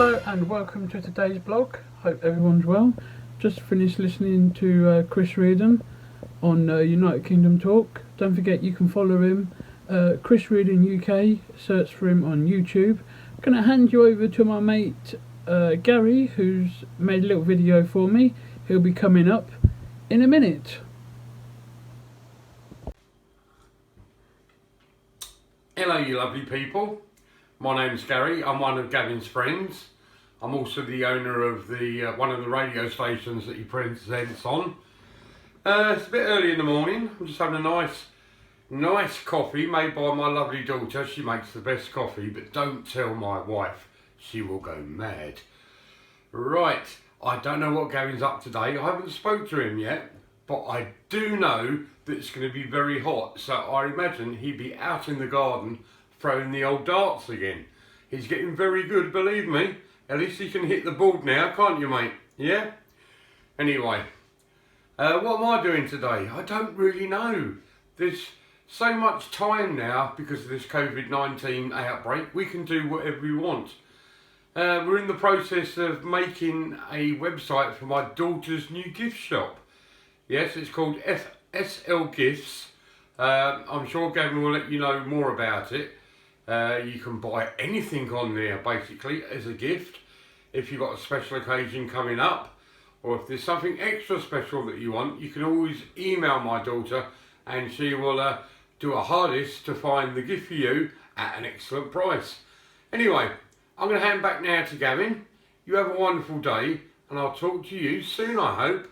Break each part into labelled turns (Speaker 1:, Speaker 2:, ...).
Speaker 1: Hello and welcome to today's blog. Hope everyone's well. Just finished listening to Chris Reardon on United Kingdom Talk. Don't forget you can follow him, Chris Reardon UK, search for him on YouTube. I'm going to hand you over to my mate Gary, who's made a little video for me. He'll be coming up in a minute.
Speaker 2: Hello you lovely people, my name's Gary, I'm one of Gavin's friends. I'm also the owner of the one of the radio stations that he presents on. It's a bit early in the morning, I'm just having a nice coffee made by my lovely daughter. She makes the best coffee, but don't tell my wife, she will go mad. Right, I don't know what Gavin's up today, I haven't spoke to him yet, but I do know that it's going to be very hot, so I imagine he'd be out in the garden throwing the old darts again. He's getting very good, believe me. At least he can hit the board now, can't you, mate? Yeah? Anyway, what am I doing today? I don't really know. There's so much time now because of this COVID-19 outbreak. We can do whatever we want. We're in the process of making a website for my daughter's new gift shop. Yes, it's called SL Gifts. I'm sure Gavin will let you know more about it. You can buy anything on there basically as a gift if you've got a special occasion coming up, or if there's something extra special that you want, you can always email my daughter and she will do her hardest to find the gift for you at an excellent price. Anyway, I'm going to hand back now to Gavin. You have a wonderful day and I'll talk to you soon, I hope.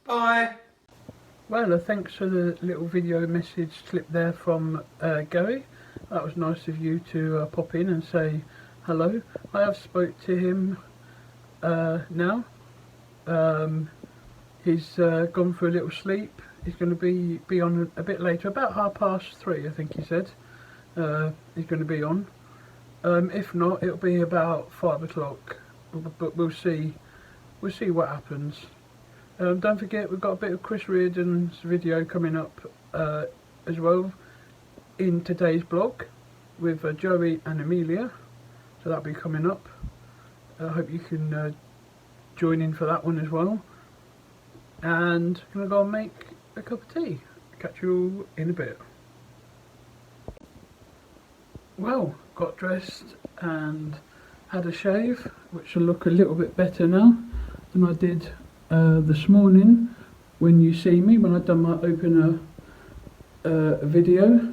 Speaker 2: Bye.
Speaker 1: Well, thanks for the little video message clip there from Gary. That was nice of you to pop in and say hello. I have spoke to him now. He's gone for a little sleep. He's going to be on a bit later, about 3:30 I think he said. He's going to be on. If not, it'll be about 5 o'clock, but we'll see what happens. Don't forget, we've got a bit of Chris Reardon's video coming up as well in today's blog with Joey and Amelia, so that'll be coming up. I hope you can join in for that one as well. And I'm going to go and make a cup of tea. Catch you all in a bit. Well, got dressed and had a shave, which will look a little bit better now than I did this morning when you see me, when I've done my opener video.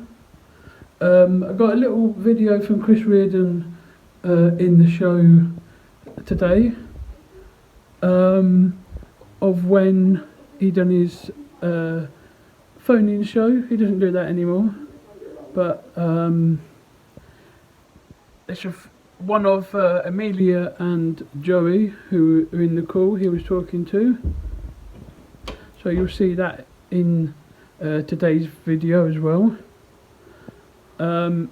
Speaker 1: I got a little video from Chris Reardon in the show today of when he done his phone-in show. He doesn't do that anymore, but it's one of Amelia and Joey who are in the call he was talking to, so you'll see that in today's video as well.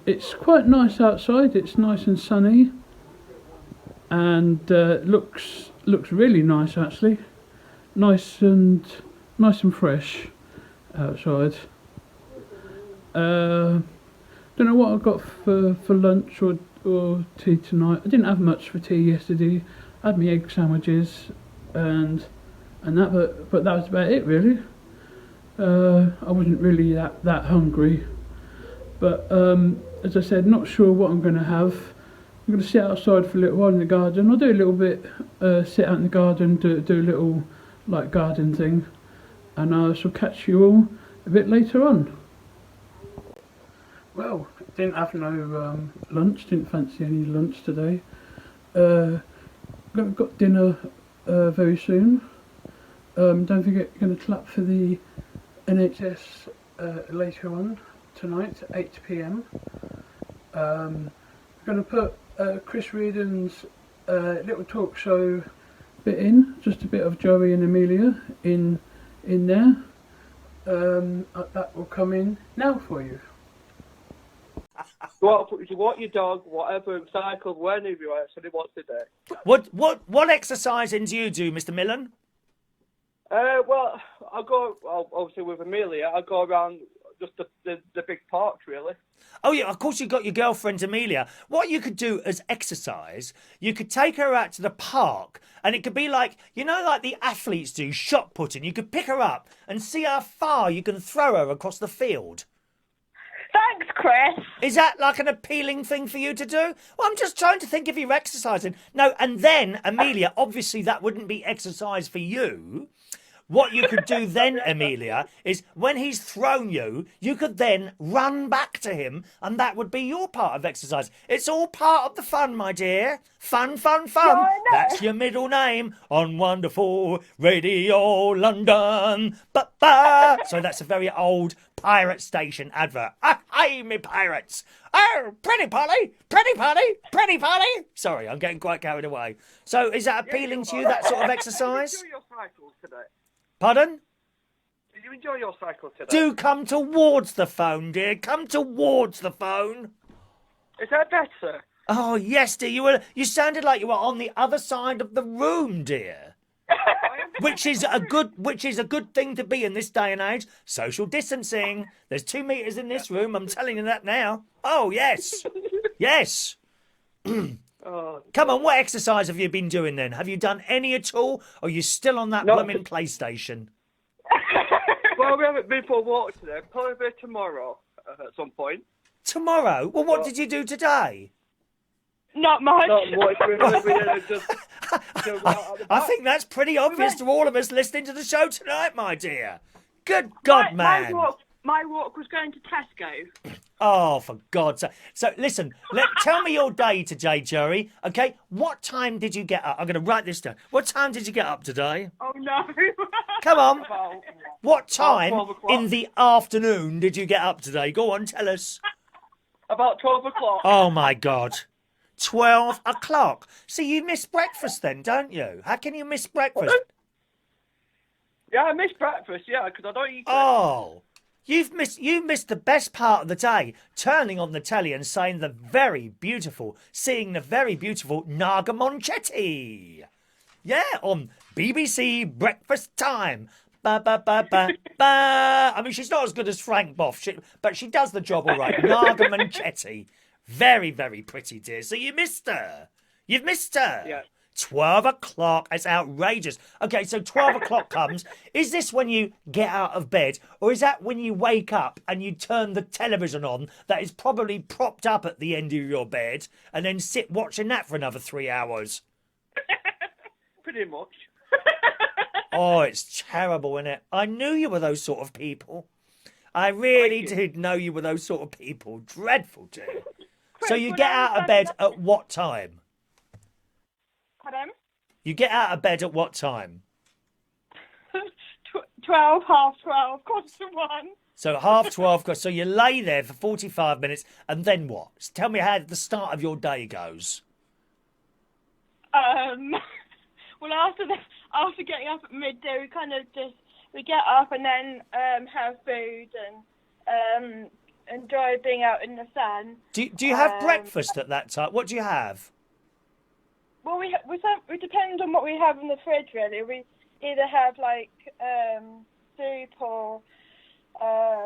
Speaker 1: It's quite nice outside, it's nice and sunny, and looks really nice actually. Nice and fresh outside. Don't know what I got for lunch or tea tonight. I didn't have much for tea yesterday. I had my egg sandwiches and that, but that was about it really. I wasn't really that hungry, but as I said, not sure what I'm going to have. I'm going to sit outside for a little while in the garden. I'll do a little bit, sit out in the garden, do a little like garden thing, and I shall catch you all a bit later on. Well, didn't have no lunch, didn't fancy any lunch today. Got dinner very soon. Don't forget, you're going to clap for the NHS later on tonight at 8 PM. I'm going to put Chris Reardon's little talk show bit in, just a bit of Joey and Amelia in there. That will come in now for you.
Speaker 3: You want your dog, whatever, cycle, whenever you actually want to do.
Speaker 4: What exercising do you do, Mr. Millen?
Speaker 3: Well, obviously with Amelia, I go around just the big parks, really.
Speaker 4: Oh, yeah, of course you've got your girlfriend, Amelia. What you could do as exercise, you could take her out to the park, and it could be like, you know, like the athletes do, shot putting. You could pick her up and see how far you can throw her across the field.
Speaker 5: Thanks, Chris.
Speaker 4: Is that like an appealing thing for you to do? Well, I'm just trying to think if you're exercising. No, and then, Amelia, obviously that wouldn't be exercise for you. What you could do then, Amelia, is when he's thrown you, you could then run back to him, and that would be your part of exercise. It's all part of the fun, my dear. Fun, fun, fun.
Speaker 5: Yeah, I know.
Speaker 4: That's your middle name on Wonderful Radio London. Ba-ba. So that's a very old pirate station advert. Hi, me pirates. Oh, pretty Polly, pretty Polly, pretty Polly. Sorry, I'm getting quite carried away. So is that appealing to you, that sort of exercise?
Speaker 3: Did you enjoy your cycle today?
Speaker 4: Pardon?
Speaker 3: Did you enjoy your cycle today?
Speaker 4: Do come towards the phone, dear. Come towards the phone.
Speaker 3: Is that better?
Speaker 4: Oh, yes, dear. You sounded like you were on the other side of the room, dear. Which is a good thing to be in this day and age. Social distancing. There's 2 meters in this room. I'm telling you that now. Oh, yes. Yes.
Speaker 3: Oh,
Speaker 4: Come on, what exercise have you been doing then? Have you done any at all? Or are you still on that
Speaker 3: No.
Speaker 4: blooming PlayStation?
Speaker 3: well, we haven't been for a walk today. Probably tomorrow at some point.
Speaker 4: Tomorrow? Well, what did you do today?
Speaker 5: Not much.
Speaker 3: Not much. We just go out at the
Speaker 4: I
Speaker 3: back.
Speaker 4: think that's pretty obvious to all of us listening to the show tonight, my dear. Good God, man.
Speaker 5: My walk was going to Tesco.
Speaker 4: Oh, for God's sake. So, listen, tell me your day today, Jerry. Okay, what time did you get up? I'm going to write this down. What time did you get up today?
Speaker 5: Oh, no.
Speaker 4: Come on.
Speaker 3: About
Speaker 4: What time
Speaker 3: 12 o'clock.
Speaker 4: in the afternoon did you get up today? Go on, tell us.
Speaker 3: about 12 o'clock.
Speaker 4: Oh, my God. 12 o'clock. So you miss breakfast then, don't you? How can you miss breakfast?
Speaker 3: Yeah, I missed breakfast. Yeah, because I don't eat.
Speaker 4: Oh, you missed the best part of the day, turning on the telly and seeing the very beautiful Naga Monchetti. Yeah, on BBC Breakfast Time. Ba ba ba ba ba. I mean, she's not as good as Frank Boff, but she does the job all right. Naga Monchetti, very, very pretty, dear. So you missed her. You've missed her.
Speaker 3: Yeah.
Speaker 4: 12 o'clock. It's outrageous. Okay, so 12 o'clock comes. Is this when you get out of bed, or is that when you wake up and you turn the television on that is probably propped up at the end of your bed and then sit watching that for another 3 hours?
Speaker 3: Pretty much.
Speaker 4: Oh, it's terrible, isn't it? I knew you were those sort of people. I really did know you were those sort of people. Dreadful, dear. So you
Speaker 5: when
Speaker 4: get
Speaker 5: I was
Speaker 4: out of bed at what time?
Speaker 5: Pardon?
Speaker 4: You get out of bed at what time?
Speaker 5: 12, half 12, quarter to 1.
Speaker 4: So 12:30. So you lay there for 45 minutes, and then what? Tell me how the start of your day goes.
Speaker 5: Well, after getting up at midday, we get up and then have food and enjoy being out in the sun.
Speaker 4: Do you have breakfast at that time? What do you have?
Speaker 5: Well, we depend on what we have in the fridge, really. We either have like soup or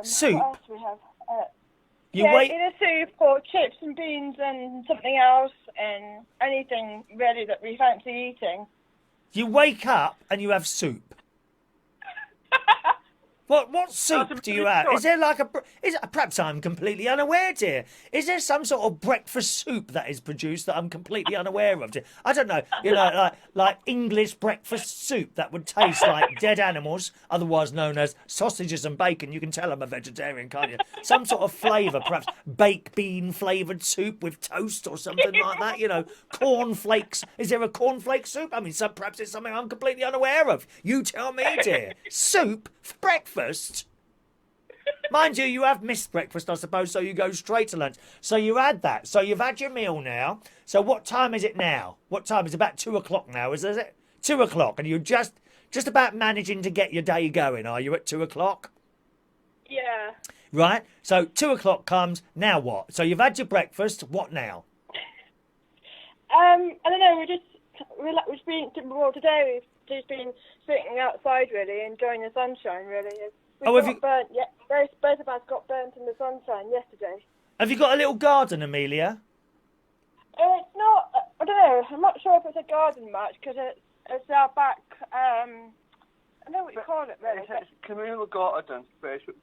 Speaker 4: Soup?
Speaker 5: What else do we have?
Speaker 4: You wait.
Speaker 5: Either soup or chips and beans and something else, and anything really that we fancy eating.
Speaker 4: You wake up and you have soup. What soup do you have? Is there like perhaps I'm completely unaware, dear. Is there some sort of breakfast soup that is produced that I'm completely unaware of, dear? I don't know. You know, like English breakfast soup that would taste like dead animals, otherwise known as sausages and bacon. You can tell I'm a vegetarian, can't you? Some sort of flavour, perhaps baked bean flavoured soup with toast or something like that. You know, cornflakes. Is there a cornflake soup? I mean, perhaps it's something I'm completely unaware of. You tell me, dear. Soup for breakfast? Mind you, you have missed breakfast, I suppose, so you go straight to lunch. So you had that. So you've had your meal now. So what time is it now? What time? It's about 2 o'clock now, is it? 2 o'clock, and you're just about managing to get your day going, are you, at 2 o'clock?
Speaker 5: Yeah.
Speaker 4: Right. So 2 o'clock comes. Now what? So you've had your breakfast. What now?
Speaker 5: I don't know. Today we've just been sitting outside, really, enjoying the sunshine. Really, We
Speaker 4: Oh, have
Speaker 5: got
Speaker 4: you-
Speaker 5: burnt. Yeah, both of us got burnt in the sunshine yesterday.
Speaker 4: Have you got a little garden, Amelia?
Speaker 5: It's not. I don't know. I'm not sure if it's a garden much because it's our back. I don't know what you call it really.
Speaker 3: It's a communal garden. Basically,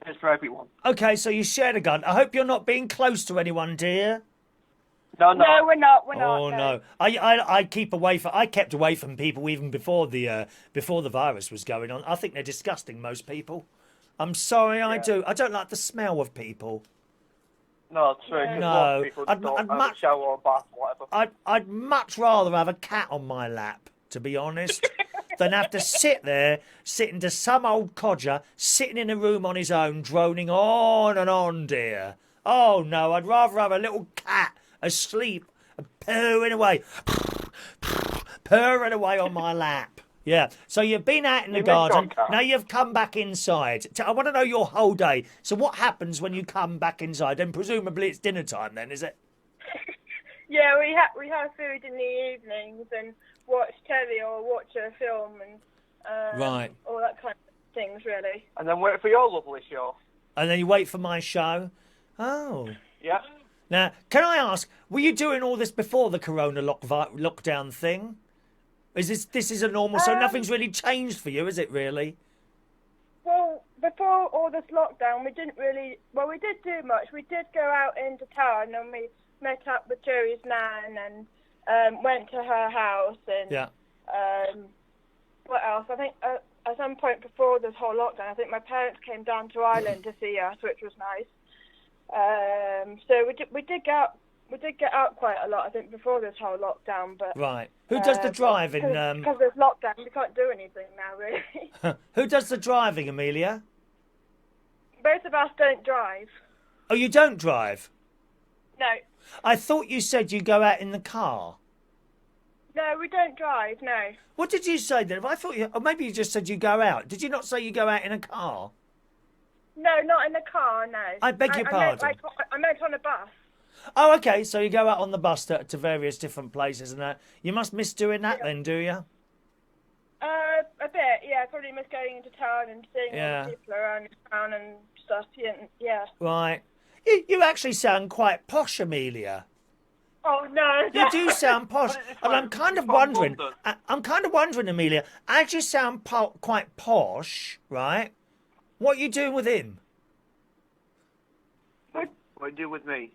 Speaker 3: it's for everyone.
Speaker 4: Okay, so you share a garden. I hope you're not being close to anyone, dear.
Speaker 3: No,
Speaker 5: No, we're not. We're not.
Speaker 4: Oh no, I keep away from. I kept away from people even before the virus was going on. I think they're disgusting. Most people. I'm sorry, I do. I don't like the smell of people.
Speaker 3: No, true. Just
Speaker 4: No,
Speaker 3: lots of people
Speaker 4: I'd
Speaker 3: don't have a
Speaker 4: much-
Speaker 3: shower or bath, whatever.
Speaker 4: I'd much rather have a cat on my lap, to be honest, than have to sit there, sitting to some old codger, sitting in a room on his own, droning on and on, dear. Oh no, I'd rather have a little cat asleep, purring away, purring away on my lap. Yeah, so you've been out in the
Speaker 3: You mean
Speaker 4: garden,
Speaker 3: dog cat?
Speaker 4: now you've come back inside. I want to know your whole day. So what happens when you come back inside? And presumably it's dinner time then, is it?
Speaker 5: Yeah, we have food in the evenings and watch telly or watch a film and
Speaker 4: Right.
Speaker 5: all that kind of things really.
Speaker 3: And then wait for your lovely show.
Speaker 4: And then you wait for my show? Oh.
Speaker 3: Yeah.
Speaker 4: Now, can I ask, were you doing all this before the corona lockdown thing? Is this is a normal, so nothing's really changed for you, is it really?
Speaker 5: Well, before all this lockdown, we didn't really. Well, we did do much. We did go out into town and we met up with Joey's nan and went to her house and
Speaker 4: Yeah.
Speaker 5: what else? I think at some point before this whole lockdown, I think my parents came down to Ireland to see us, which was nice. So we did get out quite a lot, I think, before this whole lockdown. But
Speaker 4: Right. Who does the driving?
Speaker 5: Because there's lockdown, we can't do anything now, really.
Speaker 4: Who does the driving, Amelia?
Speaker 5: Both of us don't drive.
Speaker 4: Oh, you don't drive?
Speaker 5: No,
Speaker 4: I thought you said you go out in the car.
Speaker 5: no, we don't drive. No.
Speaker 4: What did you say then? I thought you, or maybe you just said you go out. Did you not say you go out in a car?
Speaker 5: No, not in the car, no.
Speaker 4: I beg your pardon.
Speaker 5: I meant on a bus.
Speaker 4: Oh, okay. So you go out on the bus to various different places and that. You must miss doing that then, do you?
Speaker 5: A bit, yeah. Probably miss going into town and seeing
Speaker 4: Yeah.
Speaker 5: all the people around town and stuff. Yeah.
Speaker 4: Right. You actually sound quite posh, Amelia.
Speaker 5: Oh no.
Speaker 4: You do sound posh, and I'm kind of
Speaker 3: From
Speaker 4: wondering.
Speaker 3: London.
Speaker 4: I'm kind of wondering, Amelia. As you sound quite posh, right? What are you doing with him?
Speaker 3: What do you do with me?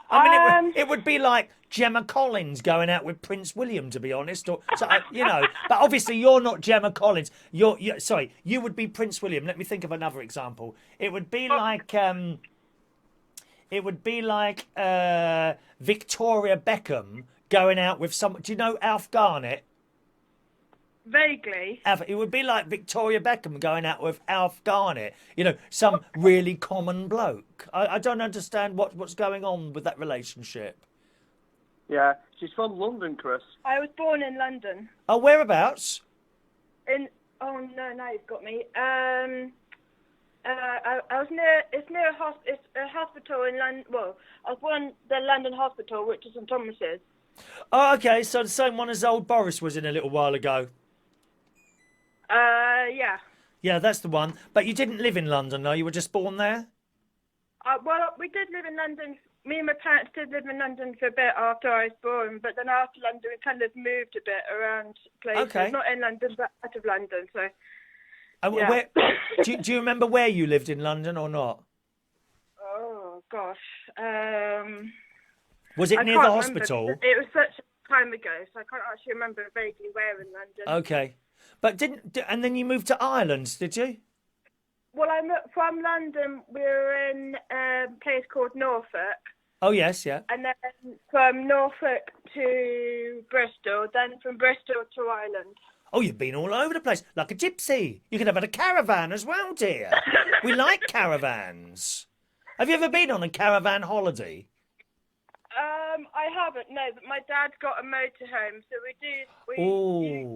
Speaker 4: I mean, it would be like Gemma Collins going out with Prince William, to be honest. Or so, you know, but obviously you're not Gemma Collins. You're sorry. You would be Prince William. Let me think of another example. It would be like Victoria Beckham going out with some. Do you know Alf Garnett?
Speaker 5: Vaguely.
Speaker 4: It would be like Victoria Beckham going out with Alf Garnett. You know, some really common bloke. I don't understand what's going on with that relationship.
Speaker 3: Yeah, she's from London, Chris.
Speaker 5: I was born in London.
Speaker 4: Oh, whereabouts?
Speaker 5: Oh no, now you've got me. I was near. It's near it's a hospital in London. Well, I was born in the London Hospital, which is St Thomas's.
Speaker 4: Oh, okay. So the same one as old Boris was in a little while ago.
Speaker 5: Yeah.
Speaker 4: Yeah, that's the one. But you didn't live in London, no? You were just born there?
Speaker 5: Well, we did live in London. Me and my parents did live in London for a bit after I was born, but then after London, we kind of moved a bit around places.
Speaker 4: Okay.
Speaker 5: Not in London, but out of London. So.
Speaker 4: And
Speaker 5: Yeah.
Speaker 4: where, do you remember where you lived in London or not?
Speaker 5: Oh gosh.
Speaker 4: Was it
Speaker 5: I
Speaker 4: near the
Speaker 5: can't
Speaker 4: hospital?
Speaker 5: remember. It was such a time ago, so I can't actually remember vaguely where in London.
Speaker 4: Okay. But and then you moved to Ireland, did you?
Speaker 5: Well, I'm from London. We were in a place called Norfolk,
Speaker 4: Oh, yes, yeah.
Speaker 5: and then from Norfolk to Bristol, then from Bristol to Ireland.
Speaker 4: Oh, you've been all over the place, like a gypsy. You could have had a caravan as well, dear. We like caravans. Have you ever been on a caravan holiday?
Speaker 5: I haven't, no, but my dad's got a motorhome, so we
Speaker 4: Ooh.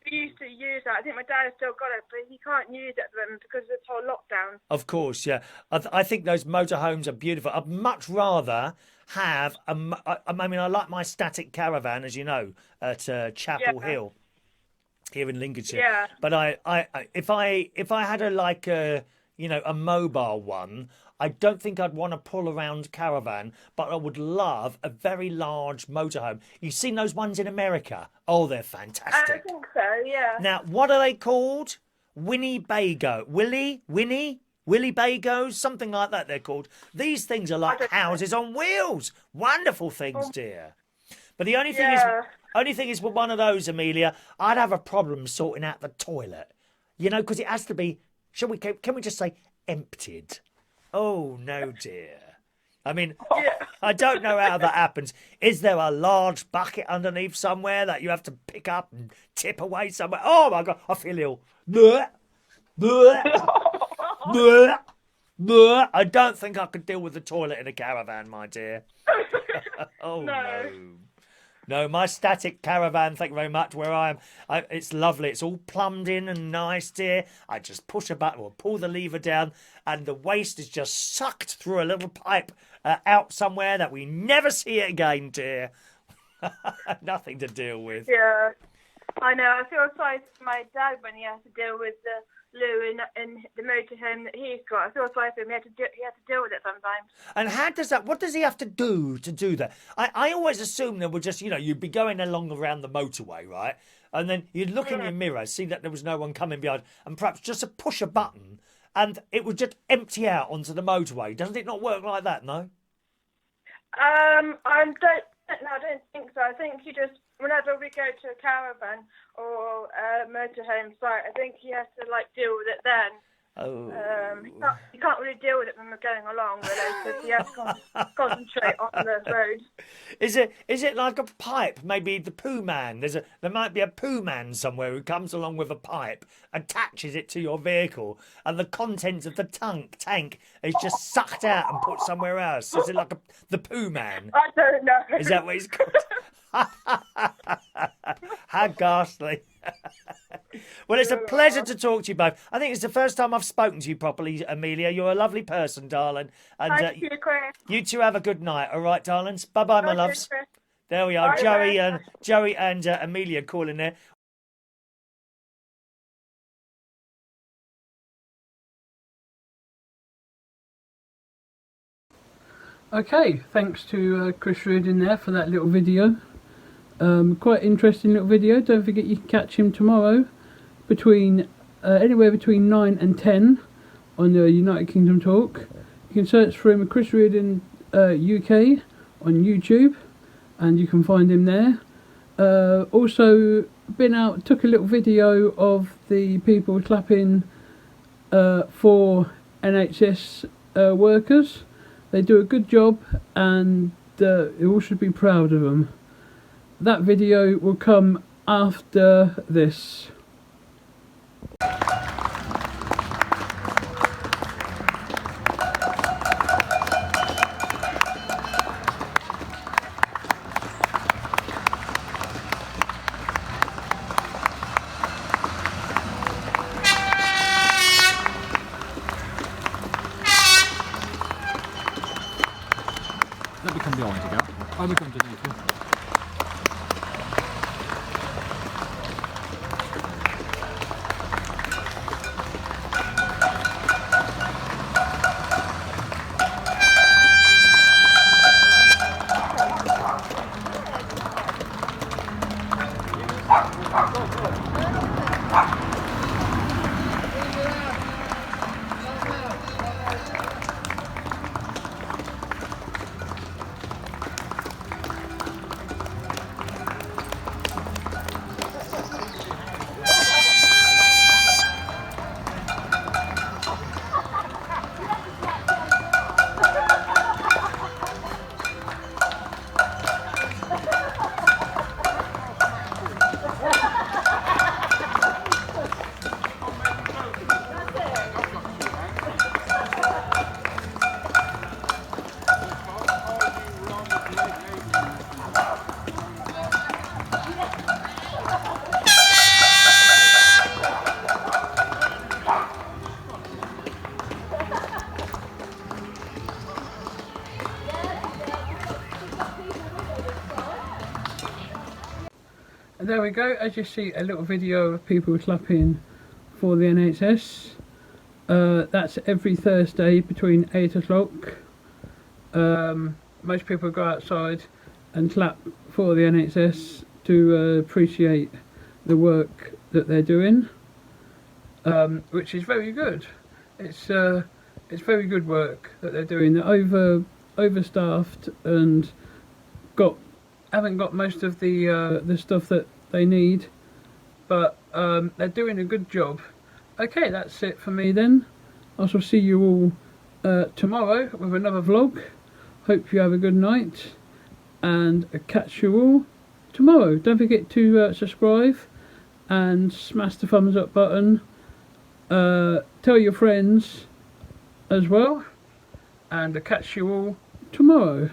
Speaker 5: used to use that. I think my dad has still got it, but he can't use it at the moment because of this whole lockdown.
Speaker 4: Of course, yeah. I think those motorhomes are beautiful. I'd much rather have I mean, I like my static caravan, as you know, at Chapel
Speaker 5: Yeah.
Speaker 4: Hill. here in Lincolnshire.
Speaker 5: Yeah.
Speaker 4: But if I had a mobile one, I don't think I'd want a pull around caravan, but I would love a very large motorhome. You've seen those ones in America? Oh, they're
Speaker 5: I
Speaker 4: fantastic.
Speaker 5: think so, yeah.
Speaker 4: Now, what are they called? Winnebago. Willy Bagos, something like that they're called. These things are like houses on wheels. Wonderful things, dear. But the only thing is with one of those, Amelia, I'd have a problem sorting out the toilet. You know, because it has to be, can we just say emptied? Oh, no, dear. I mean, I don't know how that happens. Is there a large bucket underneath somewhere that you have to pick up and tip away somewhere? Oh, my God, I feel ill. Blech, blech, blech, blech. I don't think I could deal with the toilet in a caravan, my dear. Oh, no. No, my static caravan, thank you very much, where I am, it's lovely. It's all plumbed in and nice, dear. I just push a button or pull the lever down and the waste is just sucked through a little pipe out somewhere that we never see it again, dear. Nothing to deal with.
Speaker 5: Yeah. I know. I feel sorry for my dad when he has to deal with the loo in the motorhome that he's got. I feel sorry for him. He had to deal with it sometimes.
Speaker 4: And how does that? What does he have to do that? I always assumed there were just, you'd be going along around the motorway, right? And then you'd look in your mirror, see that there was no one coming behind, and perhaps just to push a button, and it would just empty out onto the motorway. Doesn't it not work like that? No.
Speaker 5: I don't think so. I think you just, whenever we go to a caravan or a motorhome site, I think he has to deal with it then.
Speaker 4: Oh.
Speaker 5: You can't really deal with it when we're going along, really, because you have to concentrate on the road.
Speaker 4: Is it like a pipe? Maybe the poo man. There might be a poo man somewhere who comes along with a pipe, attaches it to your vehicle, and the contents of the tank is just sucked out and put somewhere else. Is it like the poo man?
Speaker 5: I don't know.
Speaker 4: Is that what he's called? How ghastly. Well, it's a pleasure to talk to you both. I think it's the first time I've spoken to you properly, Amelia. You're a lovely person, darling. And
Speaker 5: Thank you, Chris.
Speaker 4: you two have a good night, all right, darlings? Bye-bye, my loves.
Speaker 5: Chris.
Speaker 4: There we are,
Speaker 5: Bye,
Speaker 4: Joey and Amelia calling there.
Speaker 1: Okay, thanks to Chris Reardon there for that little video. Quite interesting little video. Don't forget you can catch him tomorrow between anywhere between 9 and 10 on the United Kingdom Talk. You can search for him, Chris Reardon UK on YouTube, and you can find him there. Also took a little video of the people clapping for NHS workers. They do a good job, and you all should be proud of them. That video will come after this.
Speaker 6: Let me come behind you, girl. I will come underneath you.
Speaker 1: there we go. As you see, a little video of people clapping for the NHS. That's every Thursday between 8 o'clock. Most people go outside and clap for the NHS to appreciate the work that they're doing, which is very good. It's very good work that they're doing. They're overstaffed and haven't got most of the stuff that they need, but they're doing a good job. Okay, that's it for me then. I shall see you all tomorrow with another vlog. Hope you have a good night, and catch you all tomorrow. Don't forget to subscribe and smash the thumbs up button. Tell your friends as well, and catch you all tomorrow.